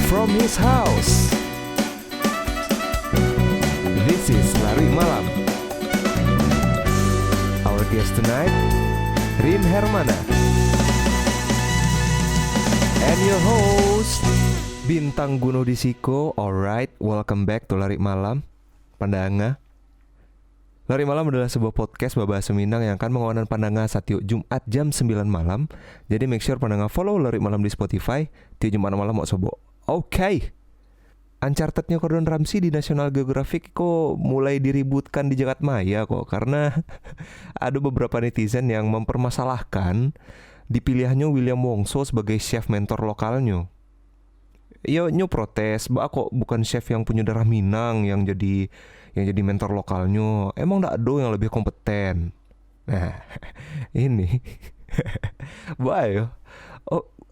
from his house. This is Lari Malam. Our guest tonight, Rin Hermana. And your host, Bintang Gunung Disiko. Alright, welcome back to Lari Malam, Pandanga. Lari Malam adalah sebuah podcast babahasa Minang yang akan mengawanan Pandanga setiap Jumat jam 9 malam. Jadi make sure Pandanga follow Lari Malam di Spotify tiap Jumat malam mau sobo. Oke. Uncharted-nya Gordon Ramsay di National Geographic kok mulai diributkan di jagat maya kok. Karena ada beberapa netizen yang mempermasalahkan dipilihannya William Wongso sebagai chef mentor lokalnya. Yo nyo protes, kok bukan chef yang punya darah Minang yang jadi mentor lokalnya. Emang ndak ada yang lebih kompeten. Nah, ini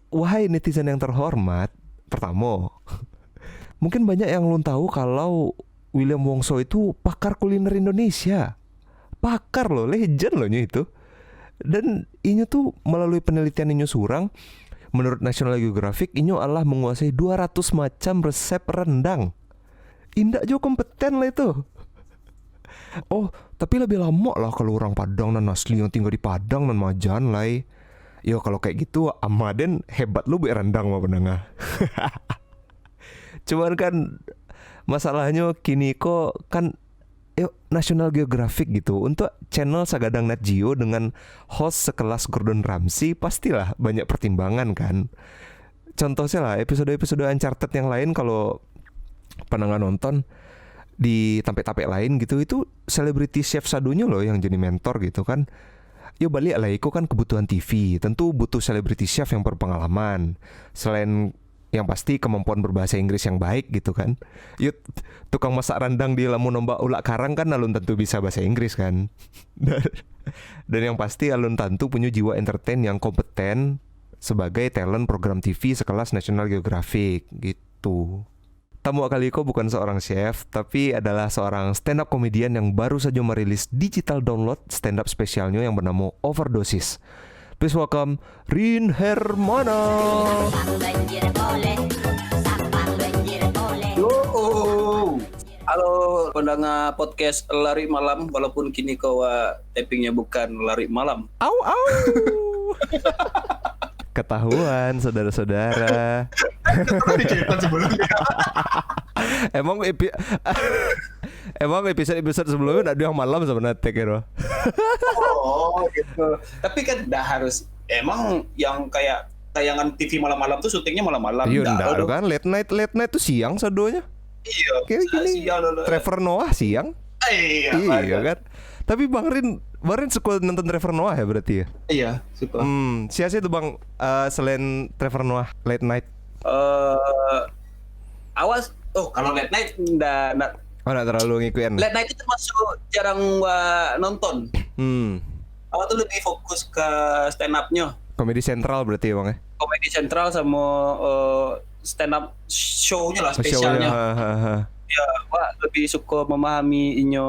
wahai netizen yang terhormat. Pertama, mungkin banyak yang belum tahu kalau William Wongso itu pakar kuliner Indonesia. Pakar loh, legend loh itu. Dan ini tuh melalui penelitian ini surang, menurut National Geographic, ini adalah menguasai 200 macam resep rendang. Indak juga kompeten lah itu. Oh, tapi lebih lama lah kalau orang Padang dan asli yang tinggal di Padang dan Majan lah. Yo kalau kayak gitu, Amaden hebat lu buat rendang mah pendengar. Cuman kan masalahnya kini kok kan National Geographic gitu. Untuk channel Sagadang Nat Geo dengan host sekelas Gordon Ramsay pastilah banyak pertimbangan kan. Contohnya lah episode-episode Uncharted yang lain kalau pendengar nonton di tampek-tampek lain gitu, itu selebriti chef sadunya loh yang jadi mentor gitu kan. Yo balik lah, itu kan kebutuhan TV. Tentu butuh selebriti chef yang berpengalaman. Selain yang pasti kemampuan berbahasa Inggris yang baik gitu kan. Yuk tukang masak rendang di lamun nombak ulak karang kan alun tentu bisa bahasa Inggris kan. Dan yang pasti alun tentu punya jiwa entertain yang kompeten sebagai talent program TV sekelas National Geographic gitu. Tamu kali ko bukan seorang chef, tapi adalah seorang stand up comedian yang baru saja merilis digital download stand up spesialnya yang bernama Overdosis. Please welcome Rin Hermana. Yo, halo pendengar podcast Lari Malam, walaupun kini kau tappingnya bukan Lari Malam. Au au. Ketahuan saudara-saudara. Emang episode sebelumnya ada yang malam sebenarnya kira. Oh gitu. Tapi kan dah harus emang yang kayak tayangan TV malam-malam tuh syutingnya malam-malam. Iya enggak kan late night tuh siang sadonya. Iya. Kayak gini. Trevor Noah siang. Iya kan. Tapi Bang Rin suka nonton Trevor Noah ya berarti ya? Iya, suka. Siapa sih itu Bang selain Trevor Noah late night? Awas. Oh, kalau late night enggak terlalu ngikutin. Late night itu termasuk jarang nonton. Awak tuh lebih fokus ke stand up-nya. Komedi sentral berarti ya Bang ya? Komedi sentral sama stand up show-nya lah, spesialnya. Ya, Wak lebih suka memahami inyo.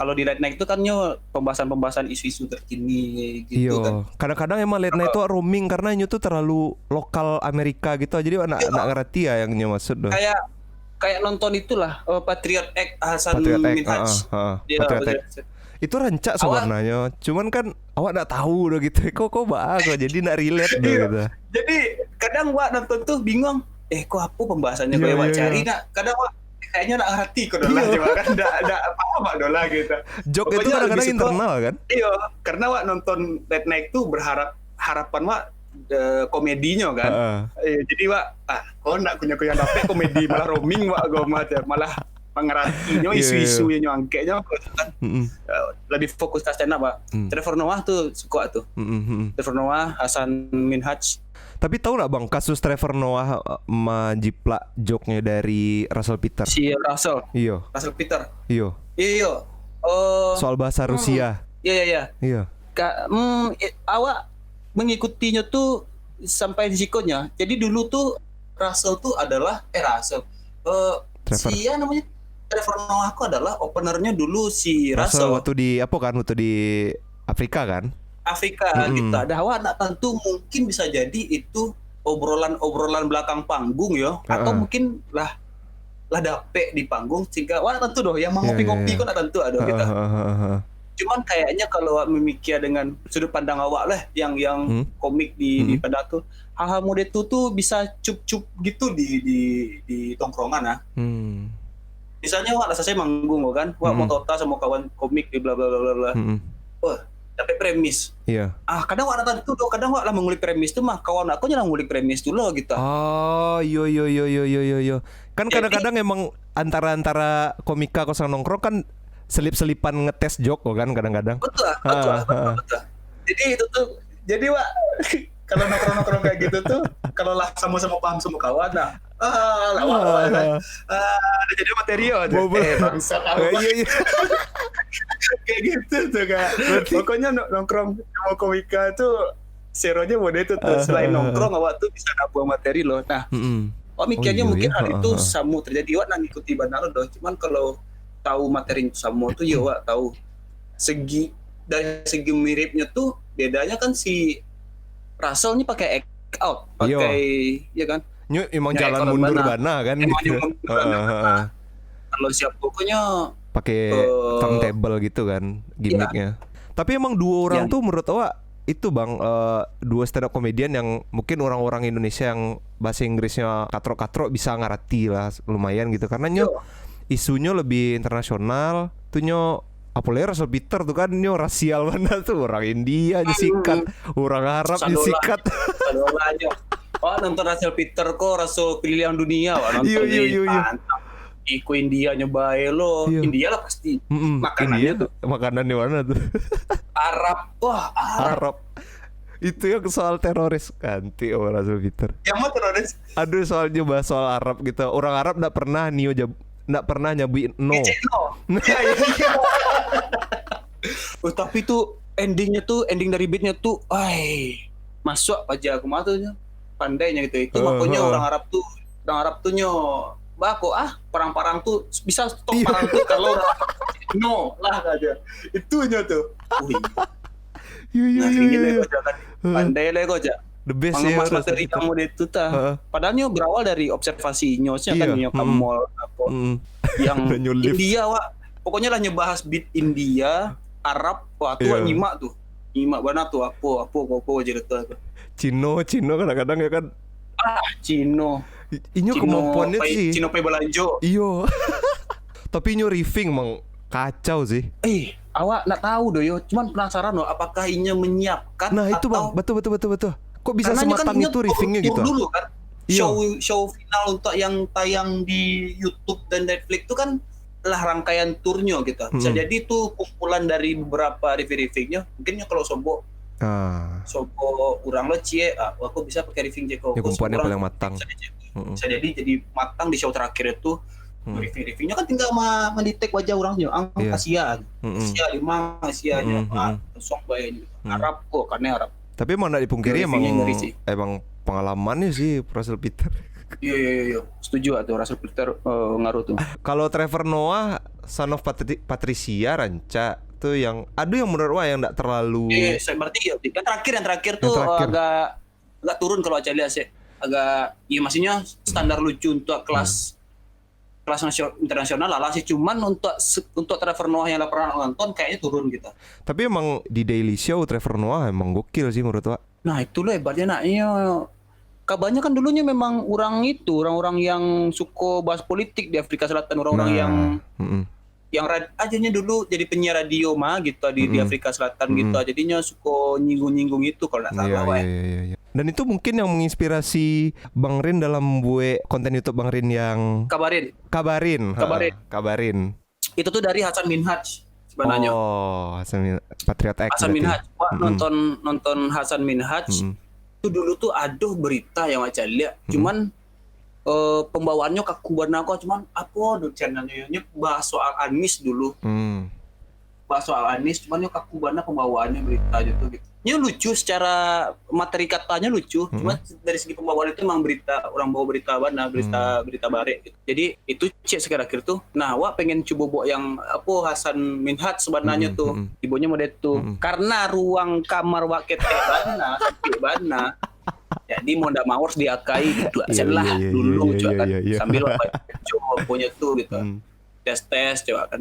Kalau di late night itu kan pembahasan isu-isu terkini gitu kan. Kadang-kadang emang late night itu roaming karena nyo tuh terlalu lokal Amerika gitu. Jadi anak ngerti ya yang nyo maksud doh. Kayak nonton itulah Patriot Act Hasan Minhaj. Patriot Act. Itu rancak sebenarnya. Cuman kan awak enggak tahu udah gitu. Kok bagus jadi enggak relate gitu. Jadi kadang Wak nonton tuh bingung. Kok apa pembahasannya kayak Wak cari nak. Kadang Wak kayaknya nak ngerti kok dolah cuma kan enggak paham dolah gitu. Joke itu kadang-kadang internal kan? Iya, karena Wak nonton late night tuh harapan Wak komedinya kan. Jadi Wak kok enggak kunyah dapet komedi malah roaming Wak malah pengertiannya isu-isu yang nyangkeknya kan. Lebih fokus ke stand up Wak. Trevor Noah tuh suka tuh. Trevor Noah, Hasan Minhaj. Tapi tahu nggak Bang kasus Trevor Noah menjiplak joke-nya dari Russell Peter? Si Russell. Iya. Russell Peter. Iya. Soal bahasa Rusia. Iya. Awak mengikutinya tuh sampai di sikonya. Jadi dulu tuh Russell tuh adalah namanya Trevor Noah aku adalah openernya dulu si Russell. Waktu di Afrika kan? Afrika gitu. Ada awak nak tentu mungkin bisa jadi itu obrolan belakang panggung yo, atau mungkin lah dapet di panggung sehingga wah tentu doh yang mau ngopi-ngopi kok tentu ada kita. Cuman kayaknya kalau memikir dengan sudut pandang awak lah yang komik di pada tuh hal-hal mode itu tuh bisa cup-cup gitu di tongkrongan nah. Misalnya wak saya manggung kan, wak mau tota sama kawan komik di bla bla bla bla. Wah, dapat premis. Iya. Kadang wak datang itu doh, kadang wak lah mengulik premis tuh mah kawan aku nyala ngulik premis dulu gitu. Oh, yo. Kan kadang-kadang emang antara komika kosong nongkrong kan selip-selipan ngetes joke kan kadang-kadang. Betul. Jadi itu tuh, jadi wak kalau nongkrong kayak gitu tuh, kalau lah sama-sama paham sama kawan, nah, jadi materi aja. Bangsa kamu. Iya. Kayak gitu tuh kak. Pokoknya nongkrong sama komika tuh seronya mode itu tuh. Selain nongkrong, awak tuh bisa dapat materi loh. Nah, mikirnya mungkin hal itu sama terjadi, wak nang ikuti banalo doh. Cuman kalau tahu materi sama tuh ya wak tahu dari segi miripnya tuh bedanya kan si Russell nih pakai act out, pakai ya kan. Nyu emang jalan mundur bana kan. Kalau siap pokoknya pakai turntable gitu kan gimmicknya. Tapi emang dua orang tuh menurut awak itu bang dua stand up comedian yang mungkin orang-orang Indonesia yang bahasa Inggrisnya katrok-katrok bisa ngerti lah lumayan gitu karena isunya lebih internasional tuh apalagi Russell Peter tuh kan rasial banget tuh, orang India disikat, orang Arab disikat. Nonton Russell Peter kok Russell pilihan dunia nonton mantap. Iku India nyobain lo, India lah pasti. Makanannya tuh. Makanannya mana tuh? Arab. Itu yang soal teroris ganti orang Russell Peter. Yang mau teroris? Aduh soalnya bahas soal Arab gitu. Orang Arab nggak pernah nyabuin no. Iya. Tapi tuh ending dari beatnya tuh, masuk aja aku matunya pandainya gitu. Itu makanya orang Arab tuh bako perang-perang tuh bisa stop perang tuh kalau no lah aja. Itunya tuh. Iya. Pandai lah aja. The best ya mas materi kamu itu padahalnya berawal dari observasi nyosnya kan ke mall apa yang India wak pokoknya lah nyebahas beat India Arab waktu nyimak banget tuh apa aja itu Cino kadang-kadang ya kan Cino kemampuannya sih Cino pay belanjo iyo tapi riffing emang kacau sih awak nggak tahu doh yo cuman penasaran loh apakah inya menyiapkan nah itu bang betul kok bisa sematang itu riffingnya gitu dulu kan show final untuk yang tayang di YouTube dan Netflix itu kan lah rangkaian turnya gitu bisa jadi itu kumpulan dari beberapa riffing-riffingnya mungkinnya kalau sobo kurang lo aku bisa pakai riffing jeko kumpulannya paling matang bisa jadi matang di show terakhir itu riffing-riffingnya kan tinggal mendetek wajah orangnya Asia song bayar Arab kok karena Arab. Tapi emang gak dipungkiri emang pengalamannya sih Russell Peter. Iya. Setuju tuh Russell Peter ngaruh tuh. Kalau Trevor Noah, Son of Patricia Ranca tuh yang menurut wah yang gak terlalu. Iya, berarti yang terakhir tuh agak turun kalau aja lihat sih. Agak maksudnya standar lucu untuk kelas internasional lah sih, cuman untuk Trevor Noah yang pernah nonton kayaknya turun gitu. Tapi emang di Daily Show Trevor Noah emang gokil sih menurut Wak. Nah itu loh hebatnya kabarnya kan dulunya memang orang-orang yang suka bahas politik di Afrika Selatan, orang-orang yang ajanya dulu jadi penyiar radio gitu di Afrika Selatan gitu, jadinya suka nyinggung-nyinggung itu kalau nggak salah. Iya. Dan itu mungkin yang menginspirasi Bang Rin dalam membuat konten YouTube Bang Rin yang Kabarin. Itu tuh dari Hasan Minhaj sebenarnya. Patriot Act. Hasan Minhaj. Nonton Hasan Minhaj. Itu dulu tuh berita yang aja lihat. Cuman pembawaannya kaku banget aku, cuman apa channelnya bahas soal Anies dulu. Bahas soal Anies, cuman kaku banget pembawaannya berita gitu. Ini lucu secara materi katanya lucu, cuma dari segi pembawaan itu memang orang bawa berita bare gitu. Jadi itu cek sekarang akhir tuh. Nah, wak pengen coba bawa yang Hasan Minhaj sebenarnya tuh. Ibunya model tuh. Karena ruang kamar wak ketek bana, Jadi mau ndak mau harus diakai dua Iya, sen lah iya, iya, dulu iya, coba iya, kan iya, iya. sambil coba punya tuh gitu. Tes coba kan.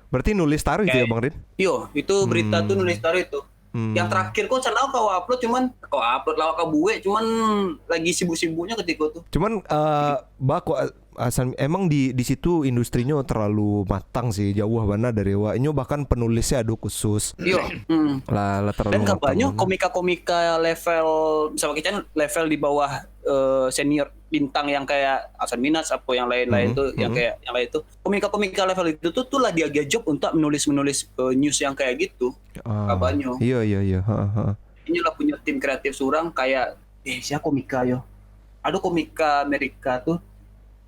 Berarti nulis taruh itu ya Kayak- Bang Rin? Yo, itu berita tuh nulis taruh itu. Yang terakhir kok channel kau upload cuman kau upload lawak kau buat cuman lagi sibuk-sibuknya ketika tuh. Cuman bako emang di situ industrinya terlalu matang sih, jauh mana dari wa. Ini bahkan penulisnya ada khusus. Yo. Lah terlalu Dan matang. kabarnya komika-komika level misalnya kita level di bawah senior bintang yang kayak Hasan Minhaj apa yang lain-lain tuh yang kayak yang lain itu komika-komika level itu tuh lah dia job untuk menulis news yang kayak gitu kabarnya. Iya. Ini lah punya tim kreatif surang kayak siapa komika yo. Ada komika Amerika tuh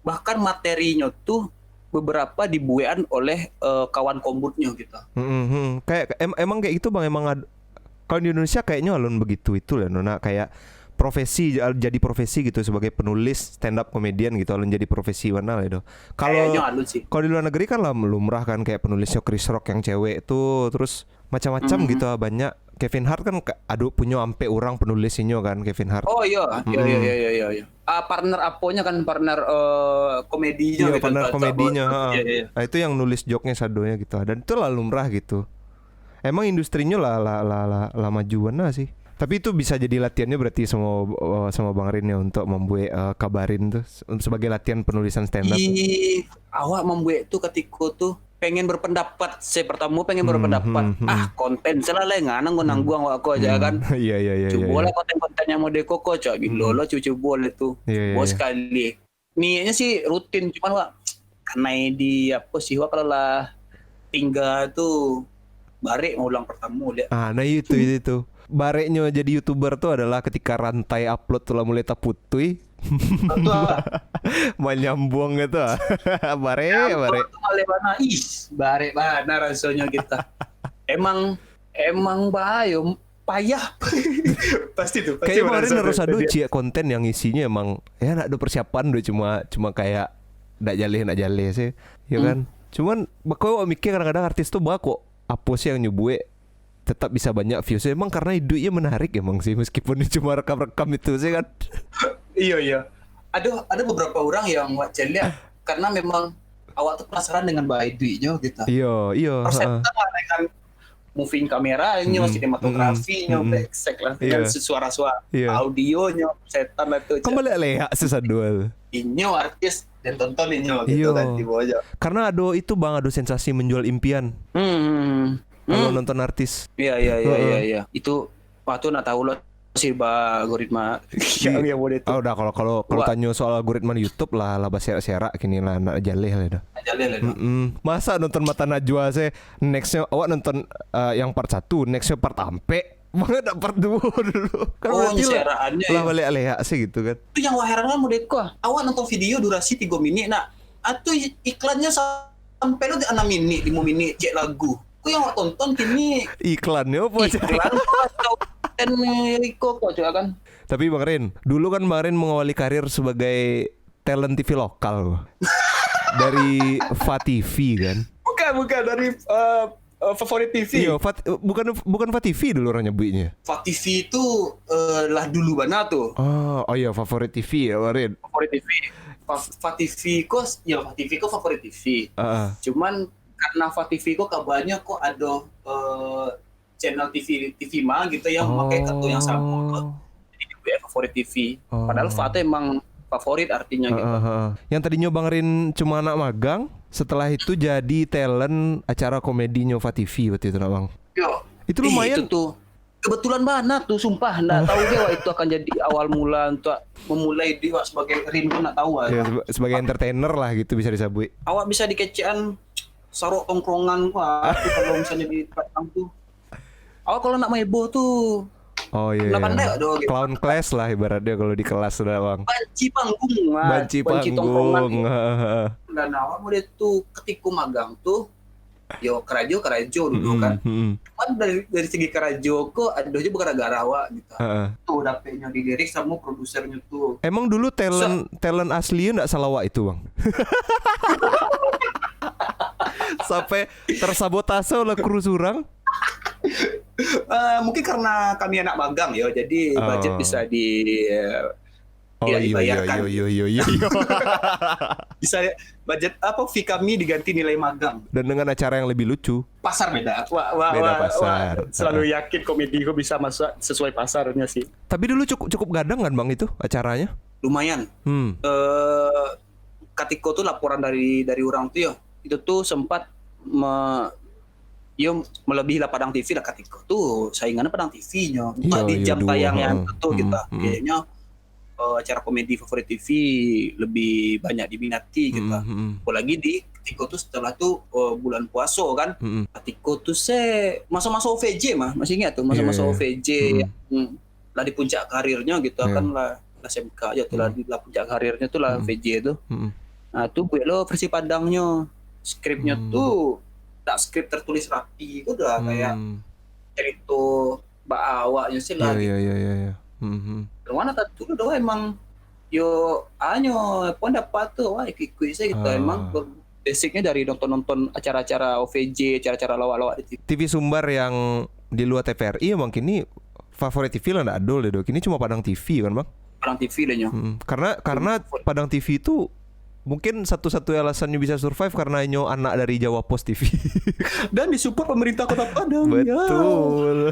bahkan materinya tuh beberapa dibuean oleh kawan kombutnya gitu. Kayak emang kayak gitu Bang, kalau di Indonesia kayaknya alun begitu itu lah Nona, kayak profesi jadi profesi gitu sebagai penulis stand up komedian gitu alun jadi profesi mana lah itu. Kayaknya alun sih. Kalau di luar negeri kan lah lumrah kan kayak penulisnya Chris Rock yang cewek tuh terus macam-macam gitu banyak. Kevin Hart kan aduh punya ampe orang penulisinnya kan Kevin Hart. Oh iya. Partner aponya kan partner komedinya Iya, gitu. partner komedinya. Iya. Nah, itu yang nulis joke-nya sadonya gitu. Dan itu lah lumrah gitu. Emang industrinya lah majuan lah sih. Tapi itu bisa jadi latihannya berarti sama Bang Rin ya untuk membuat kabarin tuh sebagai latihan penulisan stand up. Awak membuat tuh ketika tuh pengen berpendapat. Saya pertama pengen berpendapat. Konten selalu nganang gue nangguang aku aja kan. Iya. Coba lah konten-konten yang mode koko cok gitu lo cucu boleh tuh. Bos sekali. Niatnya sih rutin cuman wak karena di apa sih wak kalau lah tinggal tuh barek ngulang pertama lihat. Nah itu. Bareknya jadi YouTuber tuh adalah ketika rantai upload tuh mulai taputui. Menyambung gitu. Bare. Barek mana rasanya kita. Emang bahaya payah. Pasti kayak kemarin harus ada konten yang isinya emang ya nak ada persiapan udah cuma kayak nak jale sih ya kan. Cuman kau mikir kadang-kadang artis tuh kok apa sih yang nyebue tetap bisa banyak views emang karena hidupnya menarik emang sih meskipun cuma rekam itu sih kan. Iya. Ada beberapa orang yang wajar lihat karena memang awak tuh penasaran dengan bahaya duitnya gitu. Iya. Persepsi dengan moving kameranya, sinematografinya, backsek lah dengan suara-suara audionya, setan lah tuh. Kembali leha sesadual. Inyo artis dan tonton inyo gitu kan di bawah aja. Karena itu Bang ada sensasi menjual impian. Kalau nonton artis. Iya. Itu waktu nak tahu lo sih algoritma yang boleh itu. Udah kalau tanya soal algoritma di YouTube lah bahasa kini lah nak jaleh lah dah. Masa nonton Mata Najwa saya nextnya awak nonton yang part 1, nextnya part ampe. Banget ada part 2 dulu. Kan nyeraannya lah balik aleh sih gitu kan. Itu yang waheran kan model kok. Awak nonton video durasi 3 menit nak. Atau iklannya sampai lu 6 menit, 5 menit cek lagu. Kok yang awak tonton kini iklannya apa aja? Iklan atau kok juga kan. Tapi Bang Rin, dulu kan Bang Rin mengawali karir sebagai talent TV lokal dari FATV kan? Bukan dari Favorit TV. Iya, bukan FATV dulu orang nyebutnya. FATV itu lah dulu mana tuh? Oh iya, Favorit TV ya Bang Rin. Favorit TV. FATV kok Favorit TV. Cuman karena FATV kok kabarnya kok ada channel TV mah gitu yang memakai kartu yang sama. Jadi di Favorit TV. Padahal FAT emang favorit artinya gitu. Yang tadinya Bang Rin cuma anak magang, setelah itu jadi talent acara komedinya FATV waktu itu Bang. Yo. Itu lumayan. Itu tuh kebetulan banget tuh sumpah nggak tahu dia itu akan jadi awal mula untuk memulai dia sebagai Rin pun nggak tahu ya, sebagai entertainer lah gitu bisa disebut. Awak bisa dikecean sarok tongkrongan kalau misalnya di Padang tuh. Awak kalau nak mebo tuh iya. Clown class lah ibaratnya kalau di kelas sudah Bang. Banci panggung. Dan awak mulai tuh ketika magang tuh yo kerajo dulu kan. Cuman dari segi kerajo kok ada aja gara-gara awak gitu. Tuh dapetnya dilirik sama produsernya tuh. Emang dulu talent aslinya enggak salah awak itu Bang. Sampai tersabotase oleh kru surang. Mungkin karena kami anak magang ya, jadi budget bisa tidak dibayarkan. Iya. Bisa budget apa fee kami diganti nilai magang. Dan dengan acara yang lebih lucu. Pasar beda. Beda pasar. Selalu yakin komedi gue bisa masuk sesuai pasarnya sih. Tapi dulu cukup gadang kan Bang itu acaranya? Lumayan. Ketika tuh laporan dari orang tuh ya, itu tuh sempat melebihi lah Padang TV lah ketika tuh saingannya Padang TV-nya. Di jam tayang yang tentu kita kayaknya acara komedi favorit TV lebih banyak diminati kita. Apalagi di ketika tuh setelah tuh bulan puasa kan. Ketika tuh masa-masa OVJ masih ingat tuh masa-masa OVJ lah di puncak karirnya gitu kan lah SMK aja tuh lah di puncak karirnya tuh lah VJ itu. Nah tuh gue lo versi Padangnya skripnya tuh tak skrip tertulis rapi itu udah kayak cerita awaknya sih lah. Iya. Mana tadi udah emang yo pun dapat tuh ikut saya gitu emang basicnya dari nonton acara-acara OVJ, acara-acara lawak-lawak di TV Sumbar yang di luar TVRI emang kini favorit TV lah nggak adol deh dok. Ini cuma Padang TV kan Bang? Padang TV lah nyo. Karena Padang TV itu mungkin satu-satunya alasannya bisa survive karena nyo anak dari Jawa Post TV. Dan disupport pemerintah Kota Padang. Betul.